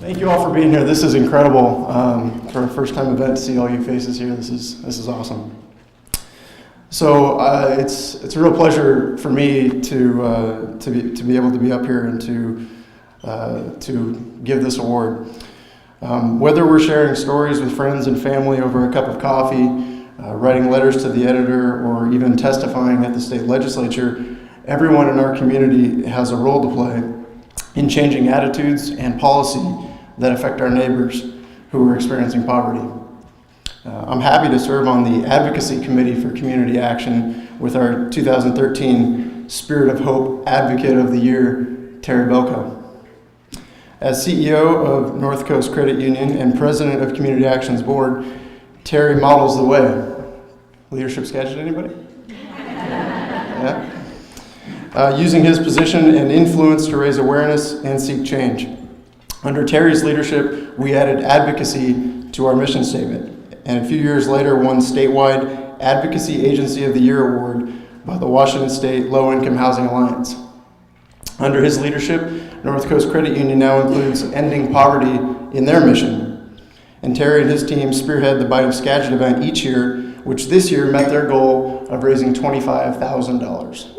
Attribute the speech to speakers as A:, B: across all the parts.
A: Thank you all for being here. This is incredible. For a first-time event, to see all you faces here, this is awesome. So it's a real pleasure for me to be able to be up here and to give this award. Whether we're sharing stories with friends and family over a cup of coffee, writing letters to the editor, or even testifying at the state legislature, everyone in our community has a role to play in changing attitudes and policy that affect our neighbors who are experiencing poverty. I'm happy to serve on the Advocacy Committee for Community Action with our 2013 Spirit of Hope Advocate of the Year, Terry Belko. As CEO of North Coast Credit Union and President of Community Action's Board, Terry models the way. Leadership sketch, anybody? Yeah? Using his position and influence to raise awareness and seek change. Under Terry's leadership, we added advocacy to our mission statement, and a few years later won statewide Advocacy Agency of the Year award by the Washington State Low-Income Housing Alliance. Under his leadership, North Coast Credit Union now includes ending poverty in their mission. And Terry and his team spearhead the Bite of Skagit event each year, which this year met their goal of raising $25,000.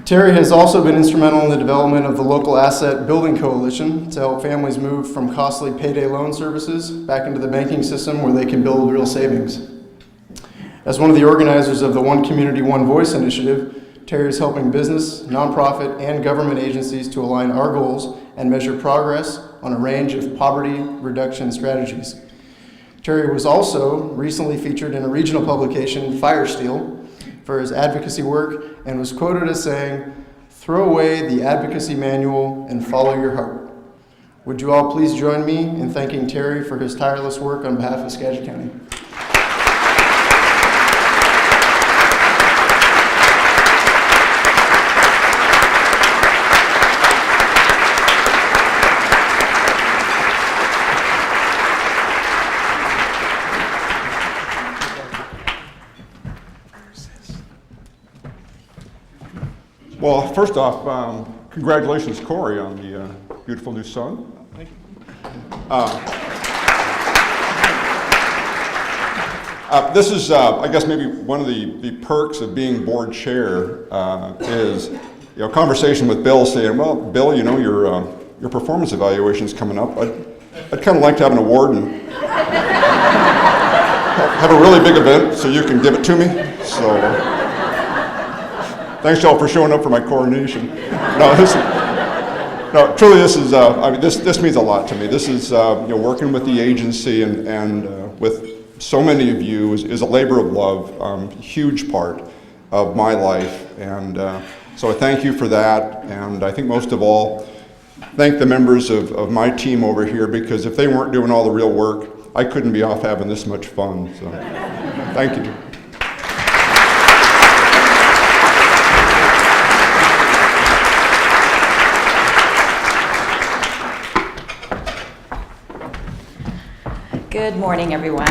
A: Terry has also been instrumental in the development of the local asset building coalition to help families move from costly payday loan services back into the banking system where they can build real savings. As one of the organizers of the One Community, One Voice initiative, Terry is helping business, nonprofit, and government agencies to align our goals and measure progress on a range of poverty reduction strategies. Terry was also recently featured in a regional publication, Fire Steel, for his advocacy work, and was quoted as saying, "Throw away the advocacy manual and follow your heart." Would you all please join me in thanking Terry for his tireless work on behalf of Skagit County.
B: Well, first off, congratulations, Corey, on the beautiful new son.
A: Thank you.
B: This is, I guess, maybe one of the perks of being board chair is, conversation with Bill saying, "Well, Bill, your performance evaluation is coming up. I'd kind of like to have an award and have a really big event so you can give it to me." So. Thanks, y'all, for showing up for my coronation. Truly, this is. This means a lot to me. This is, working with the agency and with so many of you is a labor of love, huge part of my life, and so I thank you for that. And I think most of all, thank the members of my team over here, because if they weren't doing all the real work, I couldn't be off having this much fun. So, thank you.
C: Good morning, everyone.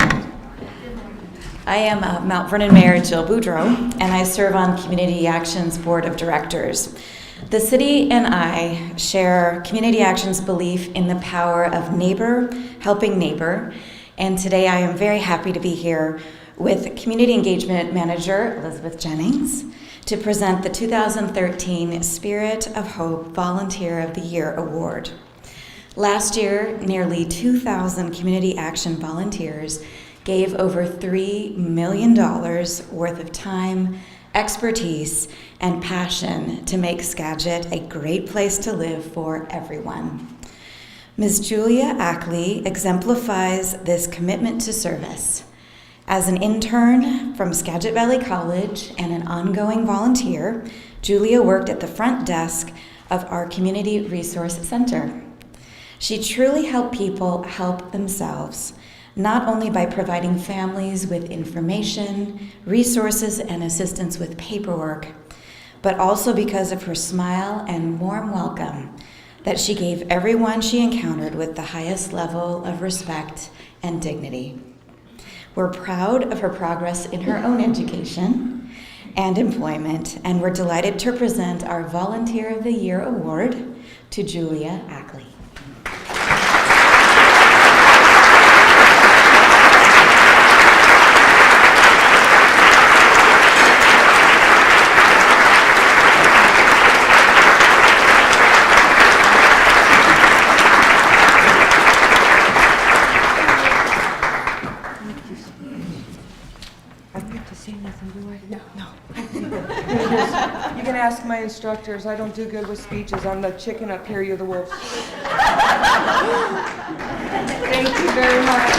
C: I am Mount Vernon Mayor Jill Boudreau, and I serve on Community Action's Board of Directors. The city and I share Community Action's belief in the power of neighbor helping neighbor, and today I am very happy to be here with Community Engagement Manager Elizabeth Jennings to present the 2013 Spirit of Hope Volunteer of the Year Award. Last year, nearly 2,000 Community Action volunteers gave over $3 million worth of time, expertise, and passion to make Skagit a great place to live for everyone. Ms. Julia Ackley exemplifies this commitment to service. As an intern from Skagit Valley College and an ongoing volunteer, Julia worked at the front desk of our Community Resource Center. She truly helped people help themselves, not only by providing families with information, resources, and assistance with paperwork, but also because of her smile and warm welcome that she gave everyone she encountered with the highest level of respect and dignity. We're proud of her progress in her own education and employment. And we're delighted to present our Volunteer of the Year Award to Julia Ackley.
D: You can ask my instructors. I don't do good with speeches. I'm the chicken up here, you're the wolf. Thank you very much.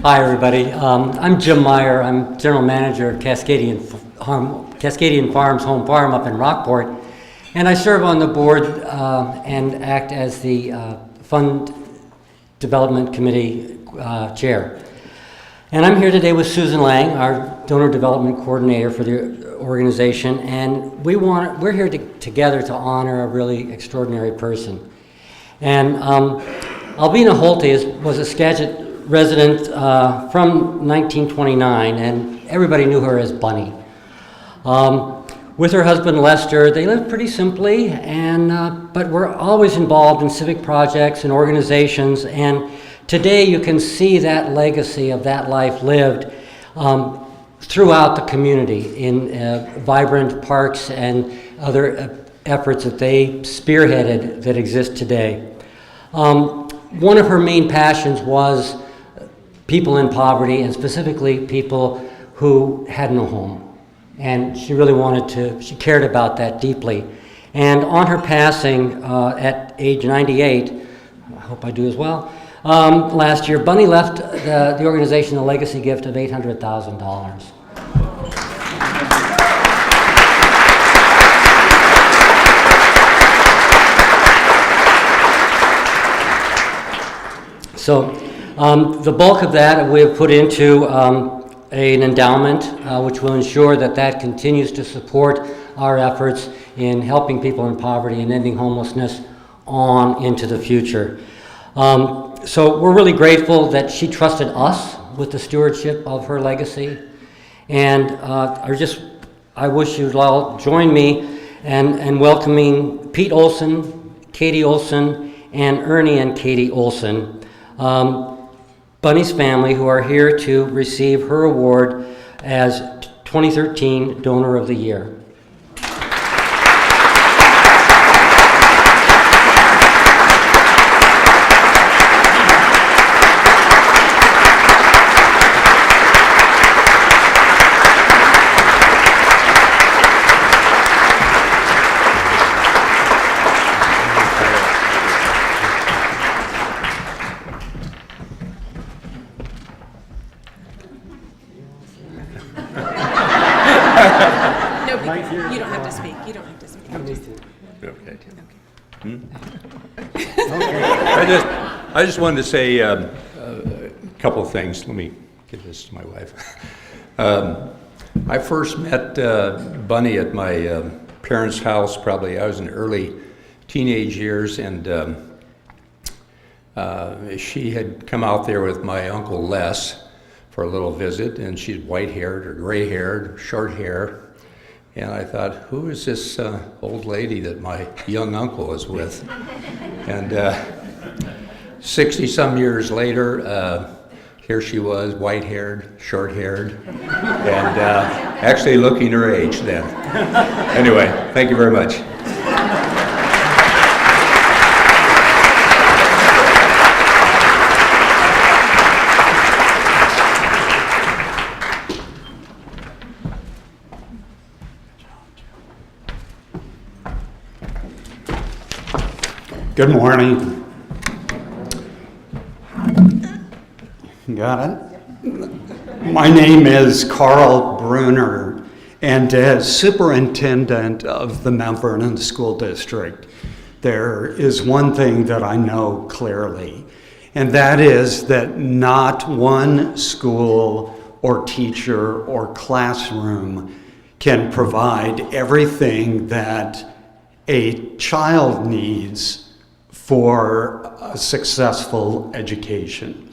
E: Hi, everybody. I'm Jim Meyer. I'm General Manager of Cascadian Farms Home Farm up in Rockport, and I serve on the board and act as the Fund Development Committee Chair. And I'm here today with Susan Lang, our Donor Development Coordinator for the organization, and we're here together to honor a really extraordinary person. And Albina Holte was a Skagit resident from 1929, and everybody knew her as Bunny. With her husband Lester, they lived pretty simply, but were always involved in civic projects and organizations, and today you can see that legacy of that life lived throughout the community in vibrant parks and other efforts that they spearheaded that exist today. One of her main passions was people in poverty, and specifically people who had no home. And she really she cared about that deeply. And on her passing at age 98, I hope I do as well, last year, Bunny left the organization a legacy gift of $800,000. So the bulk of that we have put into an endowment which will ensure that continues to support our efforts in helping people in poverty and ending homelessness on into the future. So we're really grateful that she trusted us with the stewardship of her legacy. And I wish you'd all join me in welcoming Pete Olson, Katie Olson, and Ernie and Katie Olson, Bunny's family, who are here to receive her award as 2013 Donor of the Year.
F: You don't have to speak. You don't have to speak.
G: Okay. I just wanted to say a couple of things. Let me give this to my wife. I first met Bunny at my parents' house. Probably I was in early teenage years, and she had come out there with my Uncle Les for a little visit, and she's white-haired or gray-haired, short hair. And I thought, who is this old lady that my young uncle is with? And 60-some years later, here she was, white-haired, short-haired, and actually looking her age then. Anyway, thank you very much.
H: Good morning. Got it? My name is Carl Bruner, and as superintendent of the Mount Vernon School District, there is one thing that I know clearly, and that is that not one school or teacher or classroom can provide everything that a child needs for a successful education.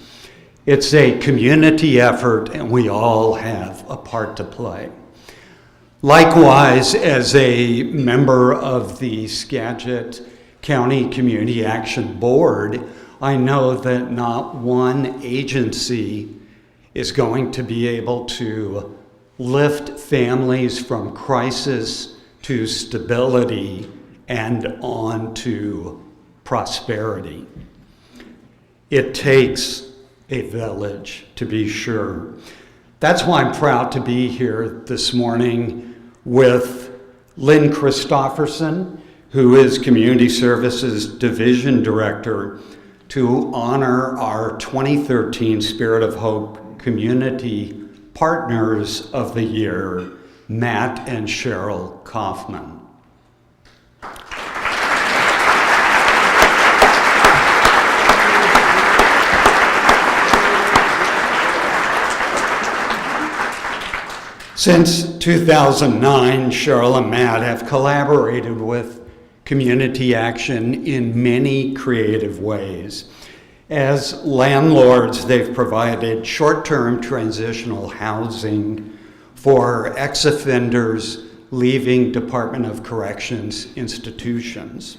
H: It's a community effort, and we all have a part to play. Likewise, as a member of the Skagit County Community Action Board, I know that not one agency is going to be able to lift families from crisis to stability and on to prosperity. It takes a village, to be sure. That's why I'm proud to be here this morning with Lynn Christofferson, who is Community Services Division Director, to honor our 2013 Spirit of Hope Community Partners of the Year, Matt and Cheryl Kaufman. Since 2009, Cheryl and Matt have collaborated with Community Action in many creative ways. As landlords, they've provided short-term transitional housing for ex-offenders leaving Department of Corrections institutions.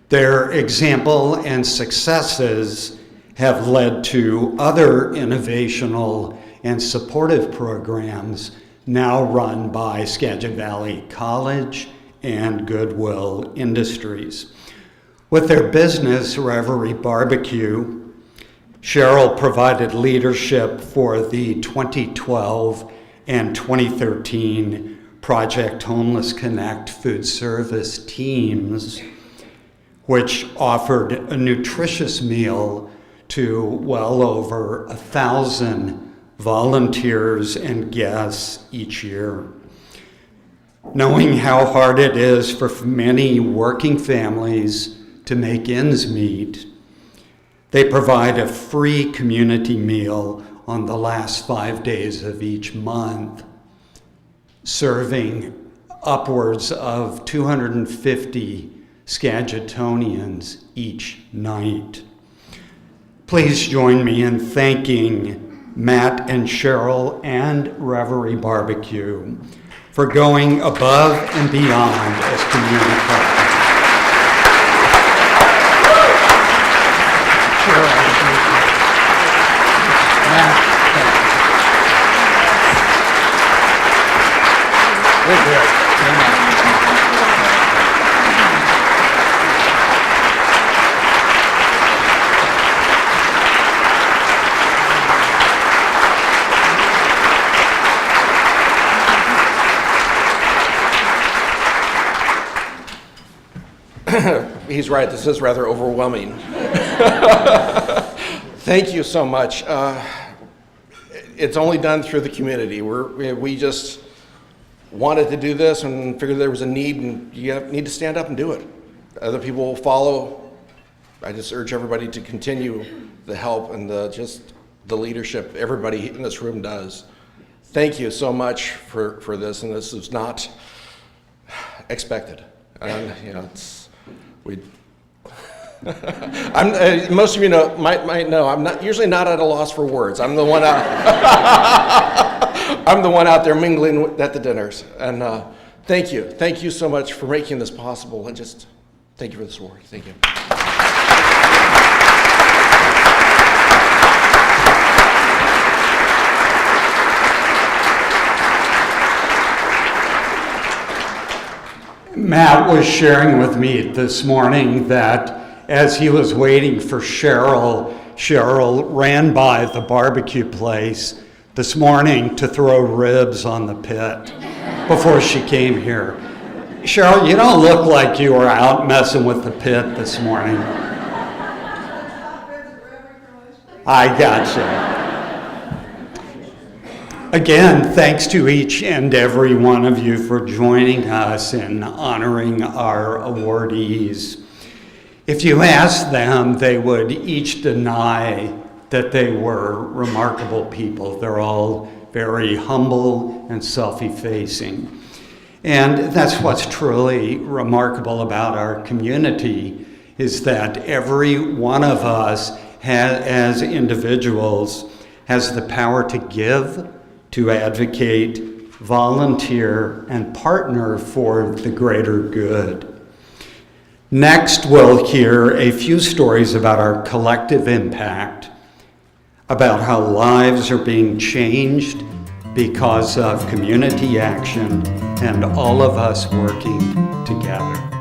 H: Their example and successes have led to other innovational and supportive programs now run by Skagit Valley College and Goodwill Industries. With their business, Reverie Barbecue, Cheryl provided leadership for the 2012 and 2013 Project Homeless Connect food service teams, which offered a nutritious meal to well over 1,000 volunteers and guests each year. Knowing how hard it is for many working families to make ends meet, they provide a free community meal on the last 5 days of each month, serving upwards of 250 Skagitonians each night. Please join me in thanking Matt and Cheryl and Reverie Barbecue for going above and beyond as community partners.
I: He's right, this is rather overwhelming. Thank you so much. It's only done through the community. We just wanted to do this and figured there was a need, and you need to stand up and do it. Other people will follow. I just urge everybody to continue the help and the leadership everybody in this room does. Thank you so much for this, and this is not expected. And most of you might know I'm usually not at a loss for words. I'm the one out. I'm the one out there mingling at the dinners. And thank you so much for making this possible. And just thank you for the support. Thank you.
H: Matt was sharing with me this morning that as he was waiting for Cheryl ran by the barbecue place this morning to throw ribs on the pit before she came here. Cheryl, you don't look like you were out messing with the pit this morning. I gotcha. Again, thanks to each and every one of you for joining us in honoring our awardees. If you asked them, they would each deny that they were remarkable people. They're all very humble and self-effacing. And that's what's truly remarkable about our community, is that every one of us as individuals has the power to give, to advocate, volunteer, and partner for the greater good. Next, we'll hear a few stories about our collective impact, about how lives are being changed because of community action and all of us working together.